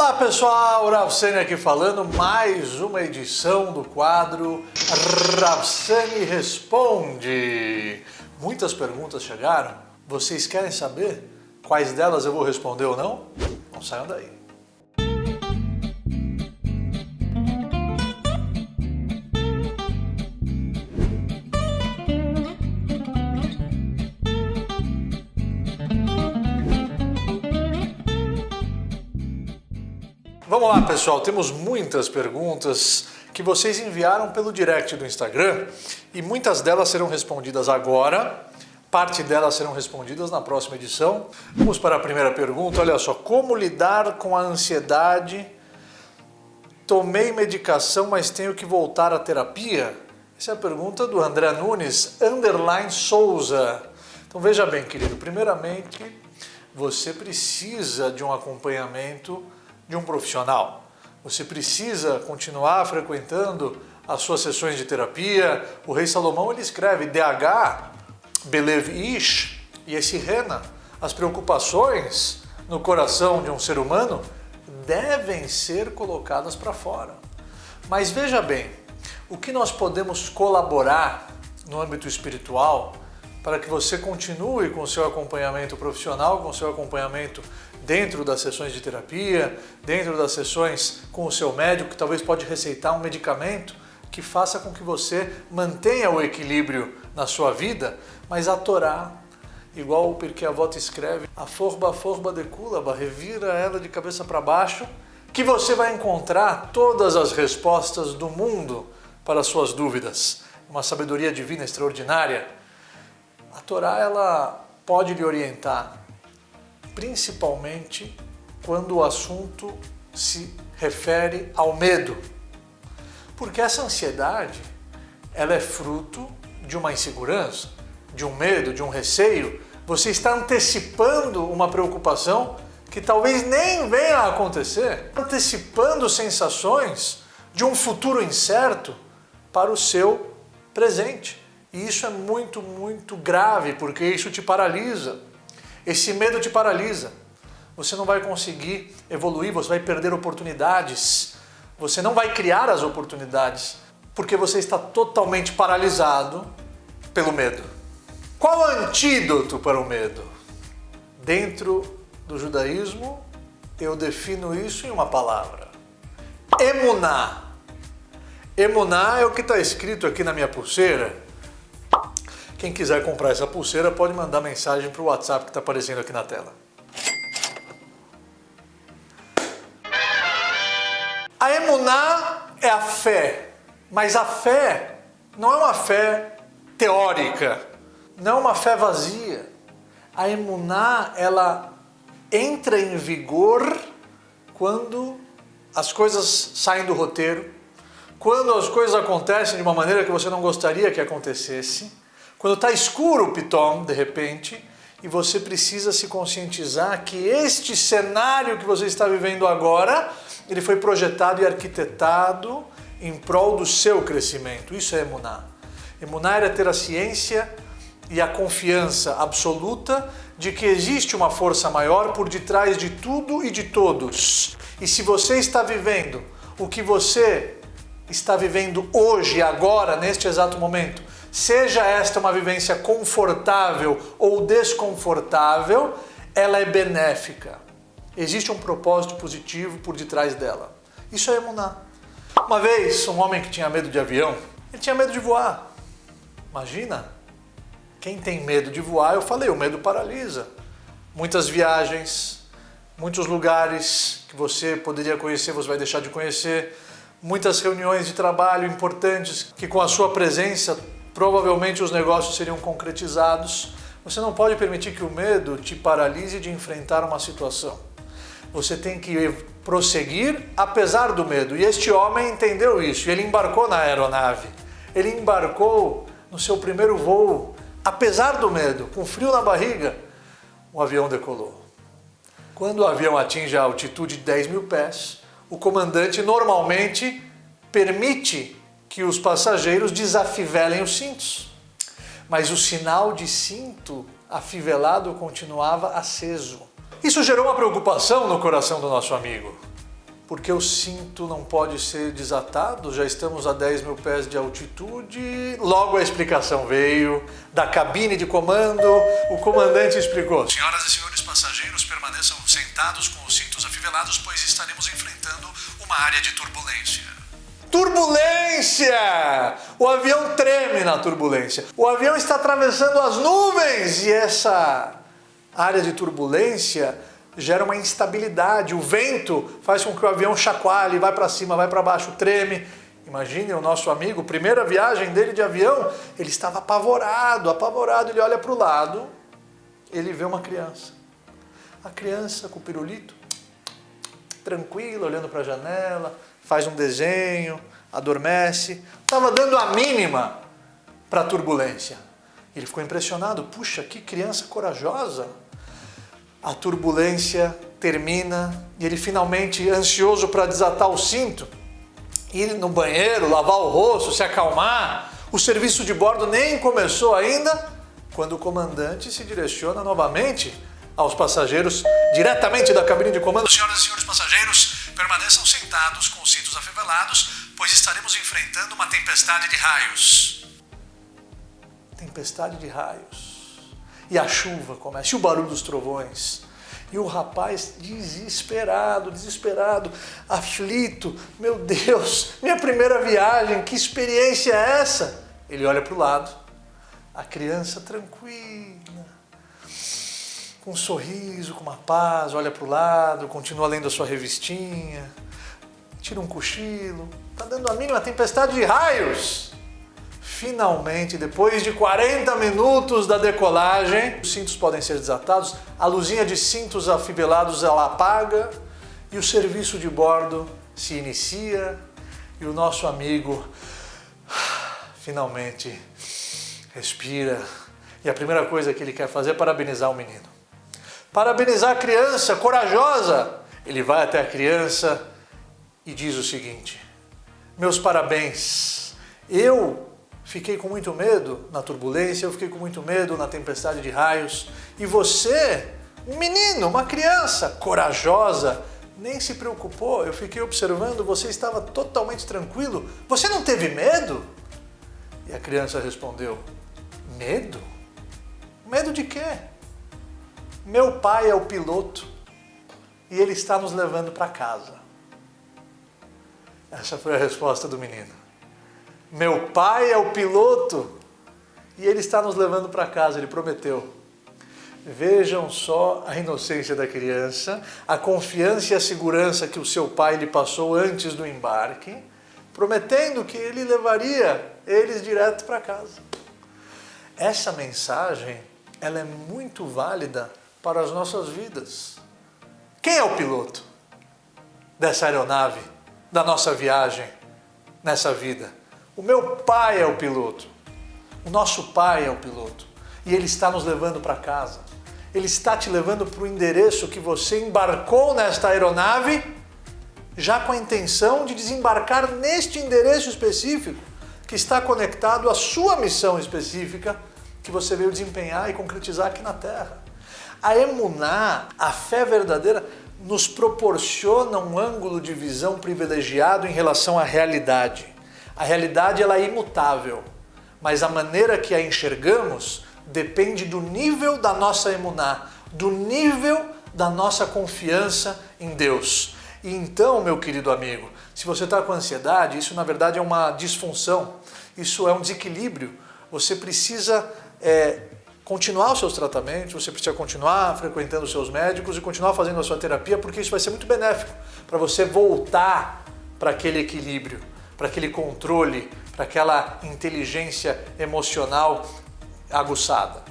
Olá pessoal, Ravsani aqui falando, mais uma edição do quadro Ravsani Responde. Muitas perguntas chegaram, vocês querem saber quais delas eu vou responder ou não? Não saiam daí. Vamos lá pessoal, temos muitas perguntas que vocês enviaram pelo direct do Instagram e muitas delas serão respondidas agora, parte delas serão respondidas na próxima edição. Vamos para a primeira pergunta, olha só, como lidar com a ansiedade? Tomei medicação, mas tenho que voltar à terapia? Essa é a pergunta do André Nunes, _Souza. Então veja bem, querido, primeiramente você precisa de um acompanhamento de um profissional. Você precisa continuar frequentando as suas sessões de terapia. O Rei Salomão ele escreve DH, Belev Ish, e esse Rena. As preocupações no coração de um ser humano devem ser colocadas para fora. Mas veja bem, o que nós podemos colaborar no âmbito espiritual para que você continue com o seu acompanhamento profissional, com o seu acompanhamento dentro das sessões de terapia, dentro das sessões com o seu médico, que talvez pode receitar um medicamento que faça com que você mantenha o equilíbrio na sua vida, mas a Torá, igual o Pirkei Avot escreve, a forba de kulaba, revira ela de cabeça para baixo, que você vai encontrar todas as respostas do mundo para as suas dúvidas. Uma sabedoria divina extraordinária. A Torá ela pode lhe orientar, principalmente quando o assunto se refere ao medo. Porque essa ansiedade, ela é fruto de uma insegurança, de um medo, de um receio. Você está antecipando uma preocupação que talvez nem venha a acontecer, antecipando sensações de um futuro incerto para o seu presente. E isso é muito, muito grave, porque isso te paralisa. Esse medo te paralisa. Você não vai conseguir evoluir, você vai perder oportunidades. Você não vai criar as oportunidades, porque você está totalmente paralisado pelo medo. Qual o antídoto para o medo? Dentro do judaísmo, eu defino isso em uma palavra. Emuná. Emuná é o que está escrito aqui na minha pulseira. Quem quiser comprar essa pulseira pode mandar mensagem para o WhatsApp que está aparecendo aqui na tela. A emuná é a fé, mas a fé não é uma fé teórica, não é uma fé vazia. A emuná, ela entra em vigor quando as coisas saem do roteiro, quando as coisas acontecem de uma maneira que você não gostaria que acontecesse, quando está escuro o pitom, de repente, e você precisa se conscientizar que este cenário que você está vivendo agora, ele foi projetado e arquitetado em prol do seu crescimento. Isso é emuná. Emuná é ter a ciência e a confiança absoluta de que existe uma força maior por detrás de tudo e de todos. E se você está vivendo o que você está vivendo hoje, agora, neste exato momento, seja esta uma vivência confortável ou desconfortável, ela é benéfica. Existe um propósito positivo por detrás dela. Isso é emuná. Uma vez, um homem que tinha medo de avião, ele tinha medo de voar. Imagina, quem tem medo de voar, eu falei, o medo paralisa. Muitas viagens, muitos lugares que você poderia conhecer, você vai deixar de conhecer. Muitas reuniões de trabalho importantes que com a sua presença provavelmente os negócios seriam concretizados. Você não pode permitir que o medo te paralise de enfrentar uma situação. Você tem que prosseguir apesar do medo. E este homem entendeu isso. E ele embarcou na aeronave. Ele embarcou no seu primeiro voo. Apesar do medo, com frio na barriga, o avião decolou. Quando o avião atinge a altitude de 10 mil pés, o comandante normalmente permite que os passageiros desafivelem os cintos. Mas o sinal de cinto afivelado continuava aceso. Isso gerou uma preocupação no coração do nosso amigo. porque o cinto não pode ser desatado, já estamos a 10 mil pés de altitude. Logo a explicação veio da cabine de comando, o comandante explicou: senhoras e senhores passageiros, permaneçam sentados com os cintos afivelados, pois estaremos enfrentando uma área de turbulência. Turbulência! O avião treme na turbulência. O avião está atravessando as nuvens e essa área de turbulência gera uma instabilidade. O vento faz com que o avião chacoalhe, vai para cima, vai para baixo, treme. Imagine o nosso amigo, primeira viagem dele de avião, ele estava apavorado, ele olha para o lado, ele vê uma criança. A criança com o pirulito, tranquila, olhando para a janela, faz um desenho, adormece. Estava dando a mínima para a turbulência. Ele ficou impressionado. Puxa, que criança corajosa. A turbulência termina e ele finalmente, ansioso para desatar o cinto, ir no banheiro, lavar o rosto, se acalmar. O serviço de bordo nem começou ainda, quando o comandante se direciona novamente aos passageiros, diretamente da cabine de comando: senhoras e senhores passageiros, permaneçam sentados com os cintos afivelados, pois estaremos enfrentando uma tempestade de raios. Tempestade de raios. E a chuva começa, e o barulho dos trovões. E o rapaz desesperado, aflito. Meu Deus, minha primeira viagem, que experiência é essa? Ele olha para o lado, a criança tranquila, com um sorriso, com uma paz, olha para o lado, continua lendo a sua revistinha, tira um cochilo, está dando a mínima tempestade de raios. Finalmente, depois de 40 minutos da decolagem, os cintos podem ser desatados, a luzinha de cintos afivelados ela apaga e o serviço de bordo se inicia e o nosso amigo finalmente respira. E a primeira coisa que ele quer fazer é parabenizar o menino. Parabenizar a criança corajosa. Ele vai até a criança e diz o seguinte: meus parabéns, eu fiquei com muito medo na turbulência, eu fiquei com muito medo na tempestade de raios. E você, um menino, uma criança corajosa, nem se preocupou. Eu fiquei observando, você estava totalmente tranquilo. Você não teve medo? E a criança respondeu: medo? Medo de quê? Meu pai é o piloto e ele está nos levando para casa. Essa foi a resposta do menino. Meu pai é o piloto e ele está nos levando para casa, ele prometeu. Vejam só a inocência da criança, a confiança e a segurança que o seu pai lhe passou antes do embarque, prometendo que ele levaria eles direto para casa. Essa mensagem, ela é muito válida para as nossas vidas. Quem é o piloto dessa aeronave, da nossa viagem nessa vida? O meu pai é o piloto, o nosso pai é o piloto e ele está nos levando para casa. Ele está te levando para o endereço que você embarcou nesta aeronave, já com a intenção de desembarcar neste endereço específico que está conectado à sua missão específica que você veio desempenhar e concretizar aqui na Terra. A emuná, a fé verdadeira, nos proporciona um ângulo de visão privilegiado em relação à realidade. A realidade ela é imutável, mas a maneira que a enxergamos depende do nível da nossa emuná, do nível da nossa confiança em Deus. E então, meu querido amigo, se você está com ansiedade, isso na verdade é uma disfunção, isso é um desequilíbrio. Você precisa continuar os seus tratamentos, você precisa continuar frequentando os seus médicos e continuar fazendo a sua terapia, porque isso vai ser muito benéfico para você voltar para aquele equilíbrio, para aquele controle, para aquela inteligência emocional aguçada.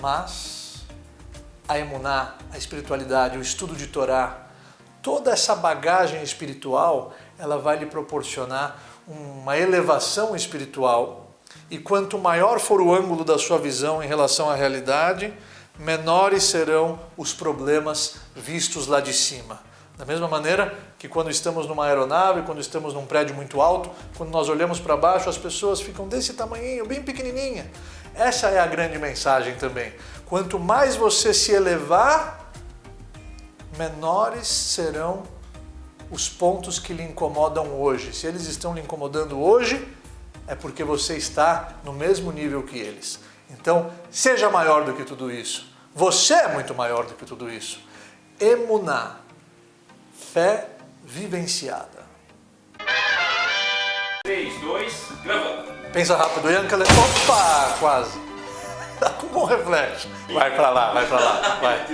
Mas a emuná, a espiritualidade, o estudo de Torá, toda essa bagagem espiritual, ela vai lhe proporcionar uma elevação espiritual. E quanto maior for o ângulo da sua visão em relação à realidade, menores serão os problemas vistos lá de cima. Da mesma maneira que quando estamos numa aeronave, quando estamos num prédio muito alto, quando nós olhamos para baixo, as pessoas ficam desse tamanhinho, bem pequenininha. Essa é a grande mensagem também. Quanto mais você se elevar, menores serão os pontos que lhe incomodam hoje. Se eles estão lhe incomodando hoje, é porque você está no mesmo nível que eles. Então, seja maior do que tudo isso. Você é muito maior do que tudo isso. Emuná, fé vivenciada. 3, 2, gravando. Pensa rápido, Yankele. Opa, quase. Tá com bom reflexo. Vai pra lá, vai.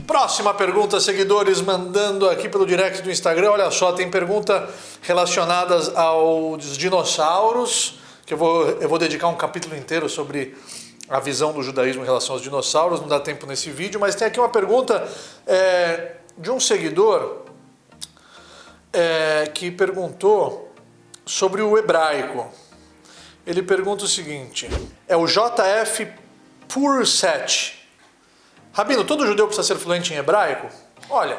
Próxima pergunta, seguidores mandando aqui pelo direct do Instagram. Olha só, tem pergunta relacionadas aos dinossauros, que eu vou dedicar um capítulo inteiro sobre a visão do judaísmo em relação aos dinossauros. Não dá tempo nesse vídeo, mas tem aqui uma pergunta de um seguidor que perguntou sobre o hebraico. Ele pergunta o seguinte, é o JF Purset. Rabino, todo judeu precisa ser fluente em hebraico? Olha,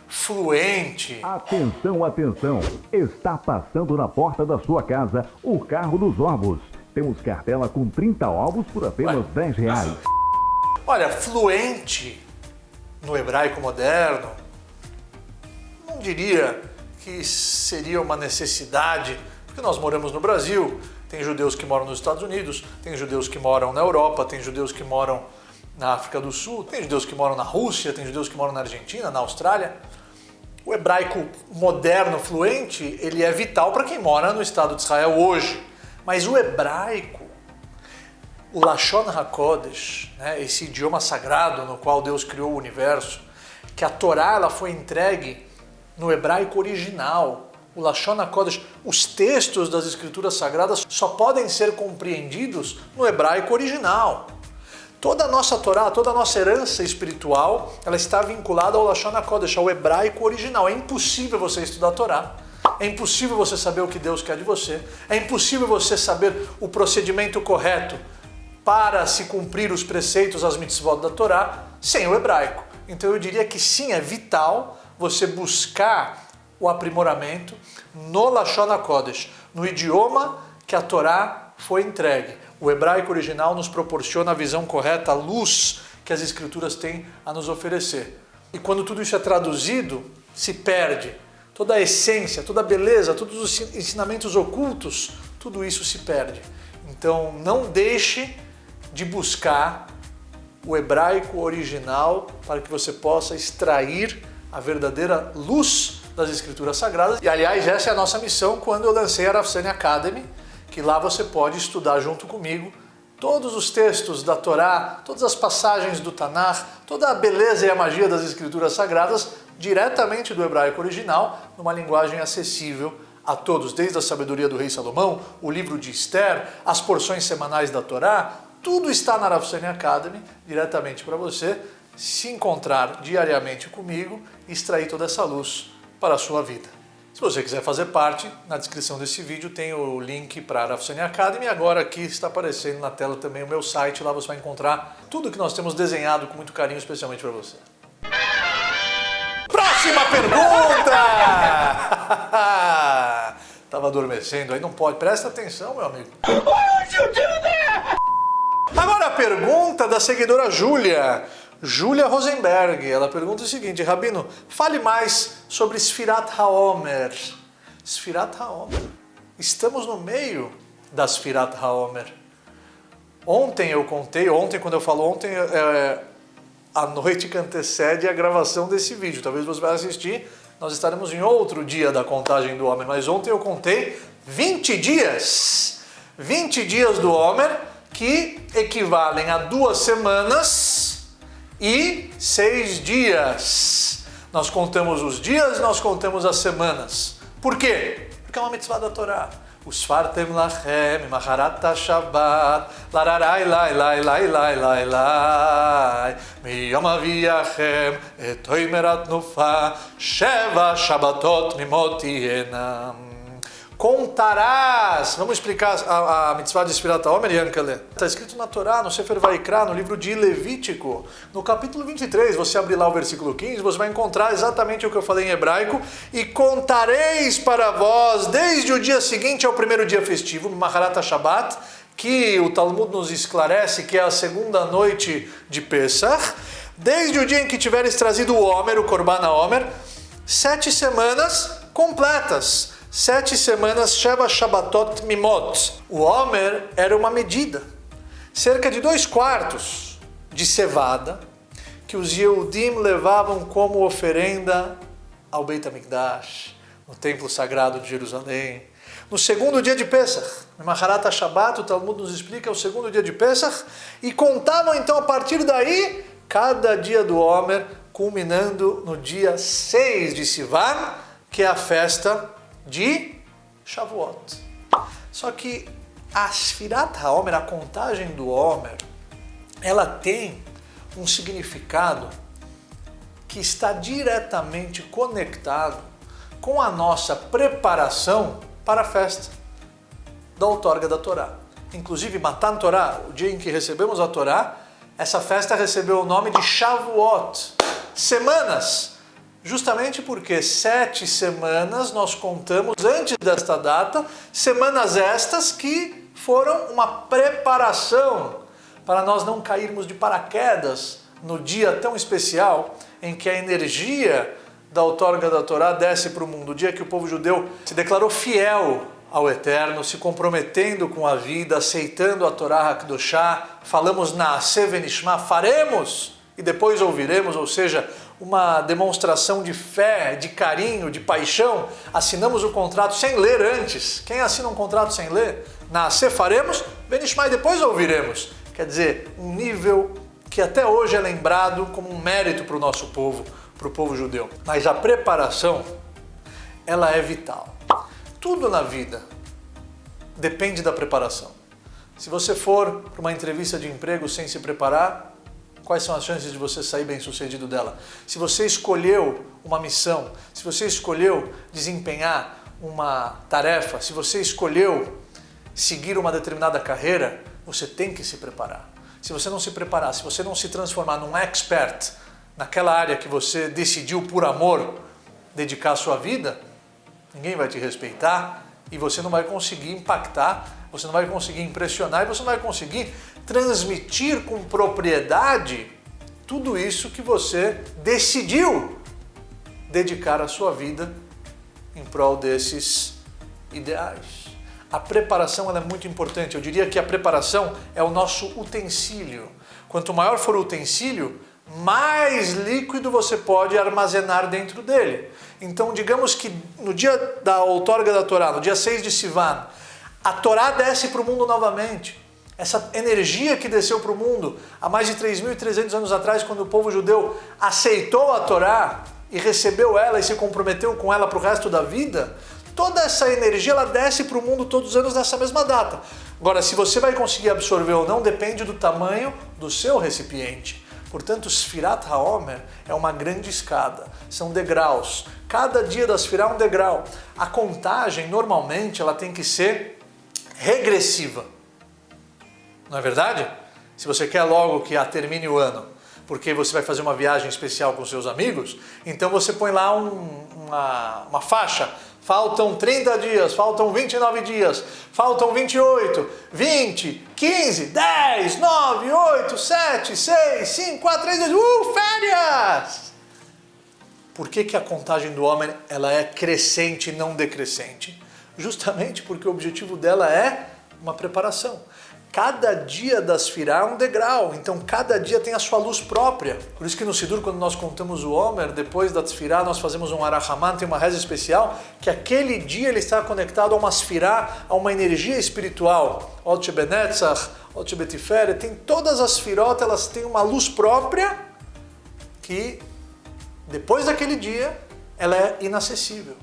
fluente... Atenção, atenção! Está passando na porta da sua casa o carro dos ovos. Temos cartela com 30 ovos por apenas R$10. Olha, fluente no hebraico moderno, não diria que seria uma necessidade, porque nós moramos no Brasil, tem judeus que moram nos Estados Unidos, tem judeus que moram na Europa, tem judeus que moram na África do Sul, tem judeus que moram na Rússia, tem judeus que moram na Argentina, na Austrália. O hebraico moderno, fluente, ele é vital para quem mora no Estado de Israel hoje. Mas o hebraico, o Lashon HaKodesh, né, esse idioma sagrado no qual Deus criou o universo, que a Torá ela foi entregue no hebraico original, o Lashon HaKodesh, os textos das escrituras sagradas só podem ser compreendidos no hebraico original. Toda a nossa Torá, toda a nossa herança espiritual, ela está vinculada ao Lashon HaKodesh, ao hebraico original. É impossível você estudar a Torá, é impossível você saber o que Deus quer de você, é impossível você saber o procedimento correto para se cumprir os preceitos, as mitzvot da Torá, sem o hebraico. Então eu diria que sim, é vital você buscar o aprimoramento no Lashon HaKodesh, no idioma que a Torá foi entregue. O hebraico original nos proporciona a visão correta, a luz que as escrituras têm a nos oferecer. E quando tudo isso é traduzido, se perde. Toda a essência, toda a beleza, todos os ensinamentos ocultos, tudo isso se perde. Então não deixe de buscar o hebraico original para que você possa extrair a verdadeira luz das escrituras sagradas. E aliás, essa é a nossa missão quando eu lancei a Rav Sani Academy, que lá você pode estudar junto comigo todos os textos da Torá, todas as passagens do Tanakh, toda a beleza e a magia das escrituras sagradas, diretamente do hebraico original, numa linguagem acessível a todos, desde a sabedoria do rei Salomão, o livro de Esther, as porções semanais da Torá, tudo está na Rav Sani Academy, diretamente para você se encontrar diariamente comigo e extrair toda essa luz para a sua vida. Se você quiser fazer parte, na descrição desse vídeo tem o link para a Rav Sani Academy. Agora aqui está aparecendo na tela também o meu site, lá você vai encontrar tudo que nós temos desenhado com muito carinho, especialmente para você. Próxima pergunta! Tava adormecendo aí, não pode. Presta atenção, meu amigo. Agora a pergunta da seguidora Júlia Rosenberg. Ela pergunta o seguinte: Rabino, fale mais sobre Sfirat HaOmer. Sfirat HaOmer. Estamos no meio da Sfirat HaOmer. Ontem eu contei, quando eu falo ontem, a noite que antecede a gravação desse vídeo. Talvez você vai assistir, nós estaremos em outro dia da contagem do Homer, mas ontem eu contei 20 dias. 20 dias do Homer, que equivalem a 2 semanas e 6 dias. Nós contamos os dias, nós contamos as semanas. Por quê? Porque é uma mitzvah da Torá. Usfartem lachem, macharat Shabbat, lararai lai lai lai lai lai lai, miyom aviachem, et oimerat nufa, sheva Shabbatot mimotienam. Contarás. Vamos explicar a mitzvah de Sfirat HaOmer, Yankele. Está escrito na Torá, no Sefer Vaikra, no livro de Levítico, no capítulo 23, você abrir lá o versículo 15, você vai encontrar exatamente o que eu falei em hebraico. E contareis para vós, desde o dia seguinte ao primeiro dia festivo, Macharat Shabbat, que o Talmud nos esclarece que é a segunda noite de Pesach, desde o dia em que tiveres trazido o Homer, o Korban HaOmer, 7 semanas completas. 7 semanas Sheva Shabbatot Mimot. O Homer era uma medida, cerca de 2/4 de cevada, que os Yehudim levavam como oferenda ao Beit HaMikdash, no Templo Sagrado de Jerusalém. No segundo dia de Pesach, no Maharat HaShabbat, o Talmud nos explica, é o segundo dia de Pesach, e contavam então a partir daí, cada dia do Homer, culminando no dia 6 de Sivan, que é a festa de Shavuot. Só que a Sfirat HaOmer, a contagem do Homer, ela tem um significado que está diretamente conectado com a nossa preparação para a festa da outorga da Torá. Inclusive, Matan Torá, o dia em que recebemos a Torá, essa festa recebeu o nome de Shavuot, semanas, justamente porque 7 semanas nós contamos antes desta data, semanas estas que foram uma preparação para nós não cairmos de paraquedas no dia tão especial em que a energia da outorga da Torá desce para o mundo, o dia que o povo judeu se declarou fiel ao Eterno, se comprometendo com a vida, aceitando a Torá HaKadoshá, falamos Naaseh Venishma, faremos e depois ouviremos, ou seja, uma demonstração de fé, de carinho, de paixão, assinamos o contrato sem ler antes. Quem assina um contrato sem ler? Naaseh faremos, Venishma e depois ouviremos. Quer dizer, um nível que até hoje é lembrado como um mérito para o nosso povo, para o povo judeu. Mas a preparação, ela é vital. Tudo na vida depende da preparação. Se você for para uma entrevista de emprego sem se preparar, quais são as chances de você sair bem-sucedido dela? Se você escolheu uma missão, se você escolheu desempenhar uma tarefa, se você escolheu seguir uma determinada carreira, você tem que se preparar. Se você não se preparar, se você não se transformar num expert naquela área que você decidiu por amor dedicar a sua vida, ninguém vai te respeitar e você não vai conseguir impactar, você não vai conseguir impressionar e você não vai conseguir transmitir com propriedade tudo isso que você decidiu dedicar a sua vida em prol desses ideais. A preparação ela é muito importante. Eu diria que a preparação é o nosso utensílio. Quanto maior for o utensílio, mais líquido você pode armazenar dentro dele. Então, digamos que no dia da outorga da Torá, no dia 6 de Sivan, a Torá desce para o mundo novamente. Essa energia que desceu para o mundo há mais de 3.300 anos atrás, quando o povo judeu aceitou a Torá e recebeu ela e se comprometeu com ela para o resto da vida, toda essa energia ela desce para o mundo todos os anos nessa mesma data. Agora, se você vai conseguir absorver ou não, depende do tamanho do seu recipiente. Portanto, Sfirat HaOmer é uma grande escada, são degraus. Cada dia da Sfirá é um degrau. A contagem, normalmente, ela tem que ser regressiva. Não é verdade? Se você quer logo que termine o ano, porque você vai fazer uma viagem especial com seus amigos, então você põe lá uma faixa. Faltam 30 dias, faltam 29 dias, faltam 28, 20, 15, 10, 9, 8, 7, 6, 5, 4, 3, 2, férias! Por que a contagem do homem ela é crescente e não decrescente? Justamente porque o objetivo dela é uma preparação. Cada dia da Sfirá é um degrau, então cada dia tem a sua luz própria. Por isso que no Sidur, quando nós contamos o Homer, depois da Sfirá nós fazemos um Arahaman, tem uma reza especial, que aquele dia ele está conectado a uma Sfirá, a uma energia espiritual. Ot Shebenetzach, Ot Shebetiferet, tem todas as Sfirot, elas têm uma luz própria que depois daquele dia ela é inacessível.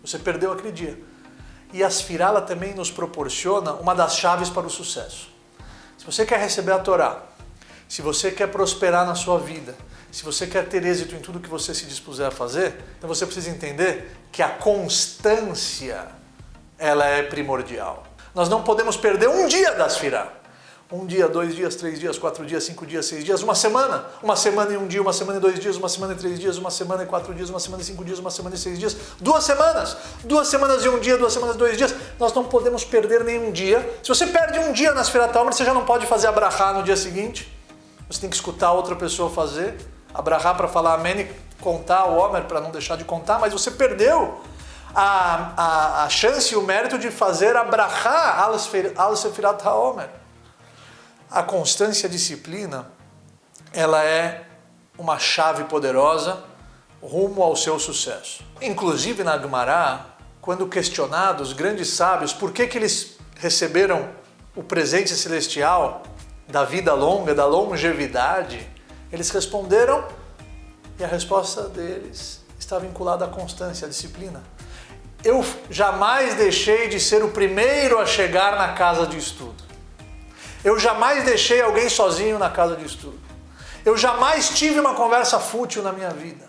Você perdeu aquele dia. E a Sfirá ela também nos proporciona uma das chaves para o sucesso. Se você quer receber a Torá, se você quer prosperar na sua vida, se você quer ter êxito em tudo que você se dispuser a fazer, então você precisa entender que a constância ela é primordial. Nós não podemos perder um dia da Sfirá. Um dia, 2 dias, 3 dias, 4 dias, 5 dias, 6 dias, uma semana. Uma semana e 1 dia, uma semana e 2 dias, uma semana e 3 dias, uma semana e 4 dias, uma semana e 5 dias, uma semana e 6 dias. 2 semanas. 2 semanas e 1 dia, 2 semanas e 2 dias. Nós não podemos perder nenhum dia. Se você perde um dia na Sfirat HaOmer, você já não pode fazer a brachá no dia seguinte. Você tem que escutar outra pessoa fazer. Abrahá para falar amém e contar o Omer para não deixar de contar, mas você perdeu a chance e o mérito de fazer Abrahá al Sefirat HaOmer. A constância e a disciplina, ela é uma chave poderosa rumo ao seu sucesso. Inclusive na Gemara, quando questionados, grandes sábios, por que eles receberam o presente celestial da vida longa, da longevidade, eles responderam, e a resposta deles está vinculada à constância, à disciplina. Eu jamais deixei de ser o primeiro a chegar na casa de estudo. Eu jamais deixei alguém sozinho na casa de estudo. Eu jamais tive uma conversa fútil na minha vida.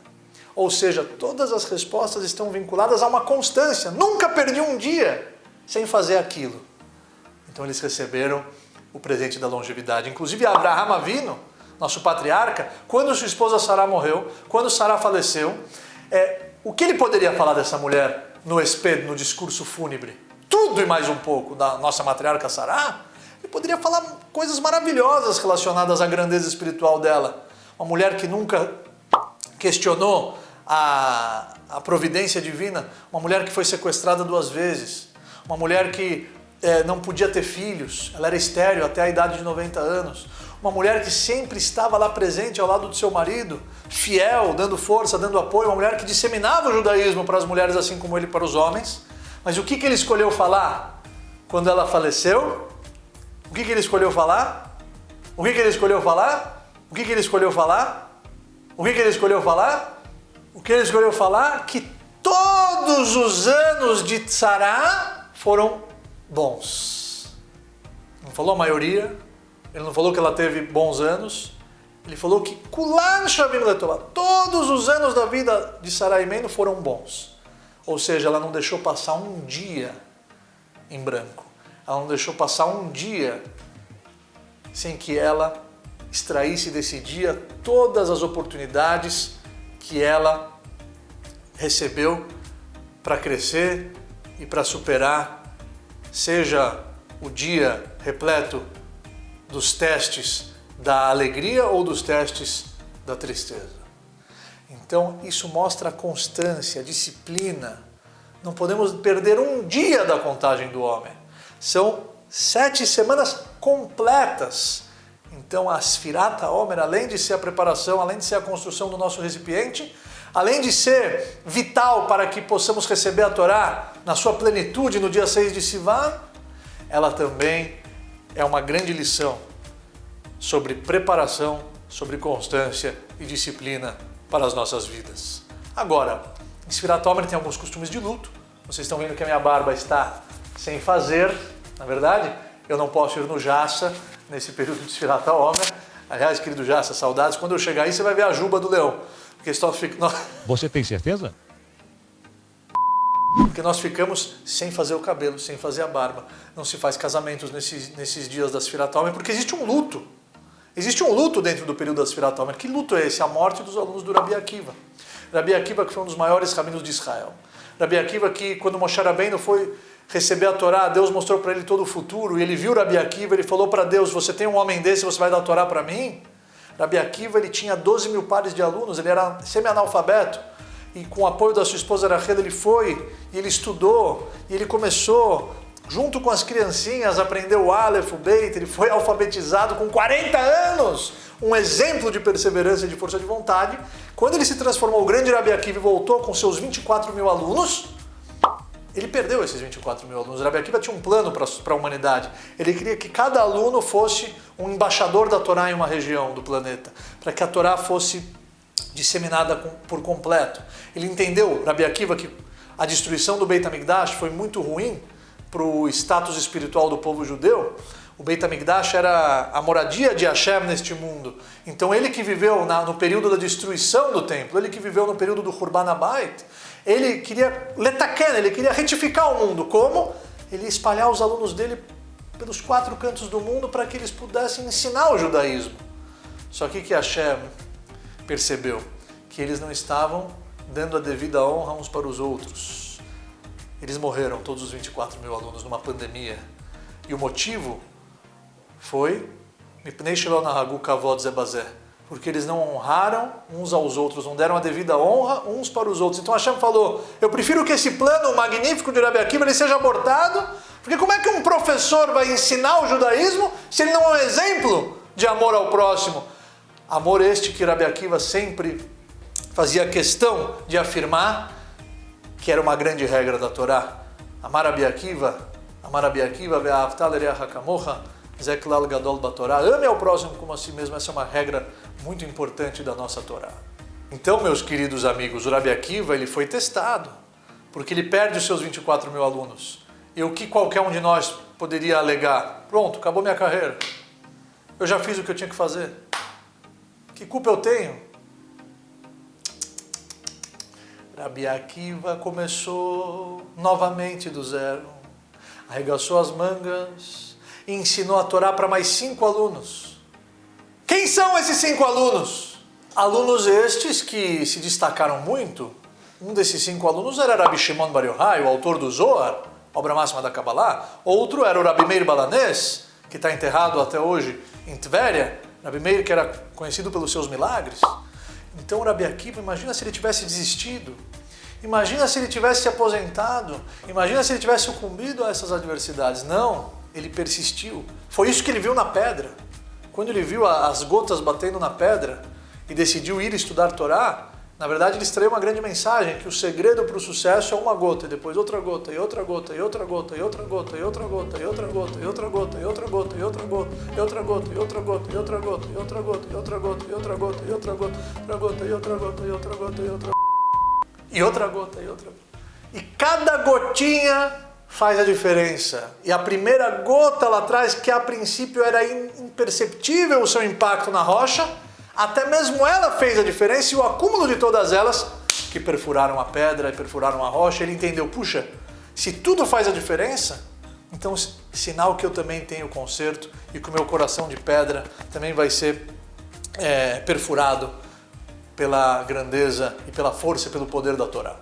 Ou seja, todas as respostas estão vinculadas a uma constância. Nunca perdi um dia sem fazer aquilo. Então eles receberam o presente da longevidade. Inclusive Abraham Avinu, nosso patriarca, quando sua esposa Sará morreu, quando Sará faleceu, o que ele poderia falar dessa mulher no Esped, no discurso fúnebre? Tudo e mais um pouco da nossa matriarca Sará. Ele poderia falar coisas maravilhosas relacionadas à grandeza espiritual dela. Uma mulher que nunca questionou a providência divina, uma mulher que foi sequestrada 2 vezes, uma mulher que não podia ter filhos, ela era estéril até a idade de 90 anos, uma mulher que sempre estava lá presente ao lado do seu marido, fiel, dando força, dando apoio, uma mulher que disseminava o judaísmo para as mulheres assim como ele para os homens. Mas o que ele escolheu falar quando ela faleceu? O que ele escolheu falar? O que ele escolheu falar? O que ele escolheu falar? O que ele escolheu falar? O que ele escolheu falar? Que todos os anos de Sará foram bons. Não falou a maioria, ele não falou que ela teve bons anos, ele falou que Kulan Shavim Letová, todos os anos da vida de Sará Imenu foram bons. Ou seja, ela não deixou passar um dia em branco. Ela não deixou passar um dia sem que ela extraísse desse dia todas as oportunidades que ela recebeu para crescer e para superar, seja o dia repleto dos testes da alegria ou dos testes da tristeza. Então isso mostra a constância, a disciplina. Não podemos perder um dia da contagem do homem. São 7 semanas completas. Então a Sfirat HaOmer, além de ser a preparação, além de ser a construção do nosso recipiente, além de ser vital para que possamos receber a Torá na sua plenitude no dia 6 de Sivan, ela também é uma grande lição sobre preparação, sobre constância e disciplina para as nossas vidas. Agora, em Sfirat HaOmer tem alguns costumes de luto. Vocês estão vendo que a minha barba está sem fazer, na verdade, eu não posso ir no Jassa nesse período de Sfirat HaOmer. Aliás, querido Jassa, saudades. Quando eu chegar aí, você vai ver a juba do leão. Porque Você tem certeza? Porque nós ficamos sem fazer o cabelo, sem fazer a barba. Não se faz casamentos nesses dias da Sfirat HaOmer, porque existe um luto. Existe um luto dentro do período da Sfirat HaOmer. Que luto é esse? A morte dos alunos do Rabi Akiva. Rabi Akiva, que foi um dos maiores rabinos de Israel. Rabi Akiva, que quando Moshe Rabbeinu foi receber a Torá, Deus mostrou para ele todo o futuro, e ele viu Rabi Akiva, ele falou para Deus, você tem um homem desse, você vai dar a Torá para mim? Rabi Akiva, ele tinha 12 mil pares de alunos, ele era semi-analfabeto, e com o apoio da sua esposa Rachel, ele foi, e ele estudou, e ele começou, junto com as criancinhas, aprendeu o Aleph, o Beit, ele foi alfabetizado com 40 anos, um exemplo de perseverança e de força de vontade. Quando ele se transformou o grande Rabi Akiva e voltou com seus 24 mil alunos, ele perdeu esses 24 mil alunos. Rabi Akiva tinha um plano para a humanidade. Ele queria que cada aluno fosse um embaixador da Torá em uma região do planeta, para que a Torá fosse disseminada por completo. Ele entendeu, Rabi Akiva, que a destruição do Beit HaMikdash foi muito ruim para o status espiritual do povo judeu. O Beit HaMikdash era a moradia de Hashem neste mundo. Então ele que viveu no período da destruição do templo, ele que viveu no período do Hurban Abayit, ele queria letaken, ele queria retificar o mundo. Como? Ele ia espalhar os alunos dele pelos 4 cantos do mundo para que eles pudessem ensinar o judaísmo. Só que Hashem percebeu que eles não estavam dando a devida honra uns para os outros. Eles morreram, todos os 24 mil alunos, numa pandemia. E o motivo foi porque eles não honraram uns aos outros, não deram a devida honra uns para os outros. Então Hashem falou, eu prefiro que esse plano magnífico de Rabi Akiva ele seja abortado, porque como é que um professor vai ensinar o judaísmo se ele não é um exemplo de amor ao próximo? Amor este que Rabi Akiva sempre fazia questão de afirmar que era uma grande regra da Torá. Amar Rabi Akiva, ve'ahavta l'reacha kamocha, ze klal gadol batorá. Ame ao próximo como a si mesmo. Essa é uma regra muito importante da nossa Torá. Então, meus queridos amigos, o Rabi Akiva ele foi testado, porque ele perde os seus 24 mil alunos. E o que qualquer um de nós poderia alegar? Pronto, acabou minha carreira. Eu já fiz o que eu tinha que fazer. Que culpa eu tenho? Rabi Akiva começou novamente do zero, arregaçou as mangas e ensinou a Torá para mais 5 alunos. Quem são esses 5 alunos? Alunos estes que se destacaram muito. Um desses 5 alunos era Rabi Shimon Bar Yochai, o autor do Zohar, obra máxima da Kabbalah. Outro era o Rabi Meir Balanés, que está enterrado até hoje em Tvéria. Rabi Meir, que era conhecido pelos seus milagres. Então o Rabi Akiva, imagina se ele tivesse desistido, imagina se ele tivesse se aposentado, imagina se ele tivesse sucumbido a essas adversidades. Não, ele persistiu. Foi isso que ele viu na pedra. Quando ele viu as gotas batendo na pedra e decidiu ir estudar Torá, na verdade ele extraiu uma grande mensagem, que o segredo para o sucesso é uma gota, e depois outra gota, e outra gota, e outra gota, e outra gota, e outra gota, e outra gota, e outra gota, e outra gota, e outra gota, e outra gota, e outra gota, e outra gota, e outra gota, e outra gota, e outra gota, e outra gota, outra gota, e outra gota, e outra gota, e outra e outra gota, e outra gota. E cada gotinha faz a diferença. E a primeira gota lá atrás, que a princípio era imperceptível o seu impacto na rocha, até mesmo ela fez a diferença, e o acúmulo de todas elas, que perfuraram a pedra e perfuraram a rocha, ele entendeu, puxa, se tudo faz a diferença, então sinal que eu também tenho conserto e que o meu coração de pedra também vai ser perfurado pela grandeza e pela força e pelo poder da Torá.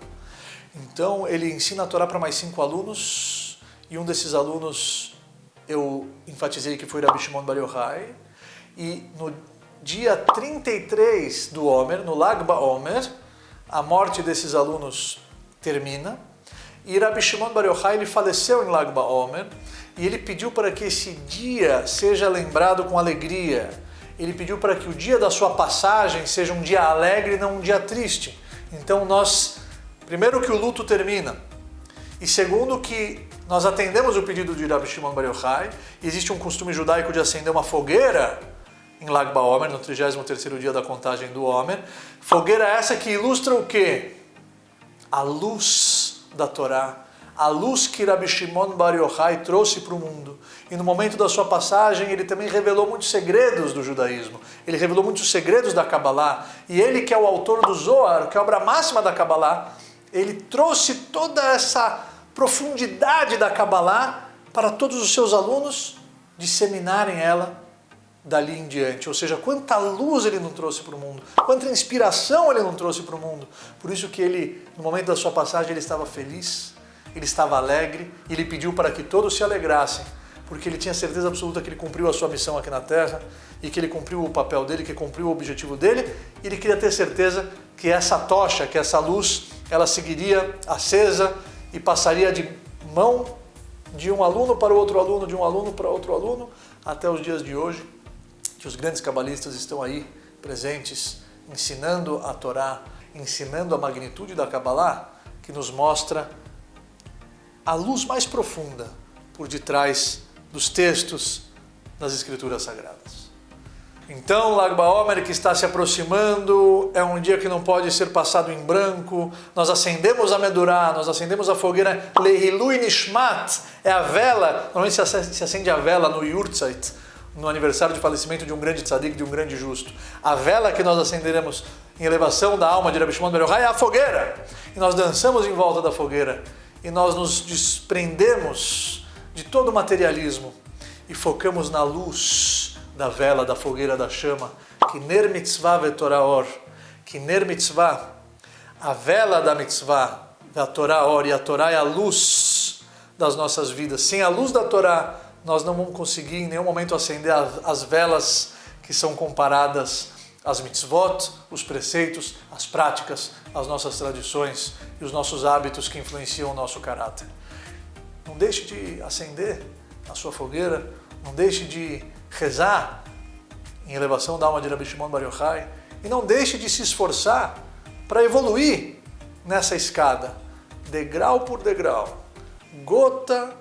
Então ele ensina a Torá para mais 5 alunos, e um desses alunos eu enfatizei que foi Rabi Shimon Bar Yochai, e no dia 33 do Omer, no Lag BaOmer, a morte desses alunos termina, e Rabi Shimon Bar Yochai ele faleceu em Lag BaOmer, e ele pediu para que esse dia seja lembrado com alegria. Ele pediu para que o dia da sua passagem seja um dia alegre e não um dia triste. Então primeiro que o luto termina, e segundo que nós atendemos o pedido de Rabi Shimon Bar Yochai. Existe um costume judaico de acender uma fogueira em Lag BaOmer, no 33º dia da contagem do Omer. Fogueira essa que ilustra o quê? A luz da Torá, a luz que Rabi Shimon Bar Yochai trouxe para o mundo. E no momento da sua passagem, ele também revelou muitos segredos do judaísmo. Ele revelou muitos segredos da Kabbalah. E ele, que é o autor do Zohar, que é a obra máxima da Kabbalah, ele trouxe toda essa profundidade da Kabbalah para todos os seus alunos disseminarem ela dali em diante. Ou seja, quanta luz ele não trouxe para o mundo, quanta inspiração ele não trouxe para o mundo. Por isso que ele, no momento da sua passagem, ele estava feliz, ele estava alegre, e ele pediu para que todos se alegrassem, porque ele tinha certeza absoluta que ele cumpriu a sua missão aqui na Terra, e que ele cumpriu o papel dele, que cumpriu o objetivo dele, e ele queria ter certeza que essa tocha, que essa luz, ela seguiria acesa e passaria de mão de um aluno para outro aluno, de um aluno para outro aluno, até os dias de hoje, que os grandes cabalistas estão aí presentes, ensinando a Torá, ensinando a magnitude da Kabbalah, que nos mostra a luz mais profunda por detrás dos textos das Escrituras Sagradas. Então, Lag BaOmer, que está se aproximando, é um dia que não pode ser passado em branco. Nós acendemos a Medurá, nós acendemos a fogueira Lehilui Nishmat, é a vela, normalmente se acende a vela no Yurtzeit, no aniversário de falecimento de um grande tzadik, de um grande justo. A vela que nós acenderemos em elevação da alma de Rabi Shimon Bar Yochai é a fogueira. E nós dançamos em volta da fogueira. E nós nos desprendemos de todo o materialismo e focamos na luz da vela, da fogueira, da chama. Que ner mitzvah vetorah or. Que ner mitzvah, a vela da mitzvah, da Torá or. E a Torá é a luz das nossas vidas. Sem a luz da Torá, nós não vamos conseguir em nenhum momento acender as velas que são comparadas as mitzvot, os preceitos, as práticas, as nossas tradições e os nossos hábitos que influenciam o nosso caráter. Não deixe de acender a sua fogueira, não deixe de rezar em elevação da alma de Rabbi Shimon Bar Yochai e não deixe de se esforçar para evoluir nessa escada, degrau por degrau, gota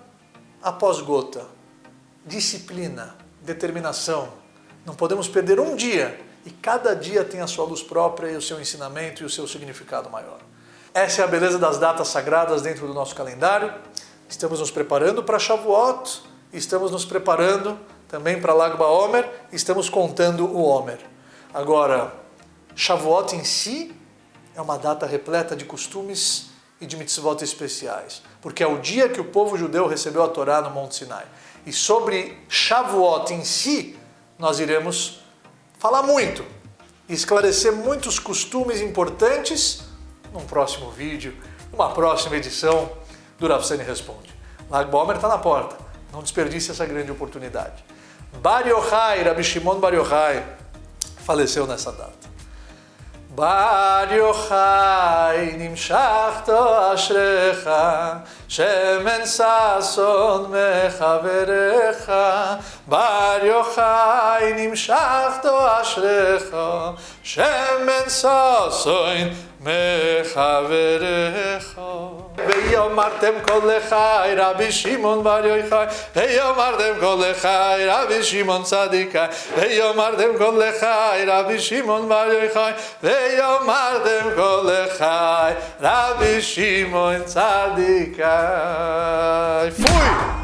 após gota, disciplina, determinação. Não podemos perder um dia e cada dia tem a sua luz própria e o seu ensinamento e o seu significado maior. Essa é a beleza das datas sagradas dentro do nosso calendário. Estamos nos preparando para Shavuot, estamos nos preparando também para Lag BaOmer, estamos contando o Omer. Agora, Shavuot em si é uma data repleta de costumes e de mitzvot especiais, porque é o dia que o povo judeu recebeu a Torá no Monte Sinai. E sobre Shavuot em si, nós iremos falar muito e esclarecer muitos costumes importantes num próximo vídeo, numa próxima edição do Rav Seni Responde. Lag BaOmer está na porta, não desperdice essa grande oportunidade. Bar Yochai, Rabbi Shimon Bar Yochai, faleceu nessa data. Bar Yochai, nimshachto ashrecha, shemen sason mechaverecha. Bar Yochai, nimshachto ashrecha, shemen sason mechaverecha. ויאמרתם כל לחי רבי שמעון בר יוחאי ויאמרתם כל לחי רבי שמעון צדיקאי ויאמרתם כל לחי רבי שמעון בר יוחאי ויאמרתם כל לחי רבי שמעון צדיקאי. Fui!